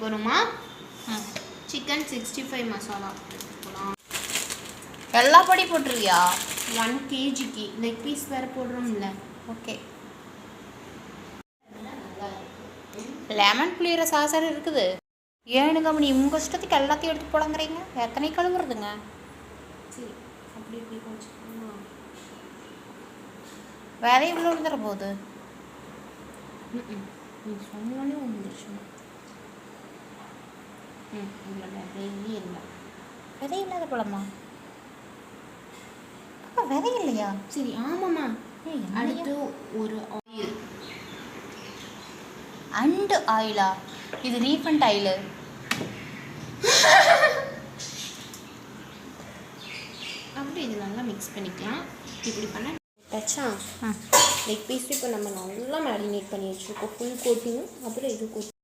போகிறோமா சிக்கன் 65 மசாலா போகலாம். எல்லா பொடி போட்டுருவியா? 1 kgக்கு லெக் பீஸ் வேறு போடுறோம்ல. ஓகே. லெமன் புளிகிற சாசர் இருக்குது. ஏனுங்க நீ உங்கள் இஷ்டத்துக்கு எல்லாத்தையும் எடுத்து போடங்கிறீங்க. எத்தனை கழுவுறதுங்க? சரி அப்படி இப்படி கொஞ்சம் வேற இவ்வளோ விழுந்துற போகுது. நீ சொன்னோடனே வந்துருச்சு. இவ்வளோ நிறைய இல்லை. விதை இல்லாத பழமா? அப்போ விதை இல்லையா? சரி ஆமாம்மா. அடுத்து ஒரு ஆயில். அண்டு ஆயிலா? இது ரீஃபண்ட் ஆயிலு. அப்படி இது நல்லா மிக்ஸ் பண்ணிக்கலாம். இப்படி பண்ண டச்சா லெக் பீஸ் இப்போ நம்ம நல்லா மேரினேட் பண்ணி வச்சுருக்கோம். ஃபுல் கோட்டிங் அப்புறம் இது கோட்டிங்.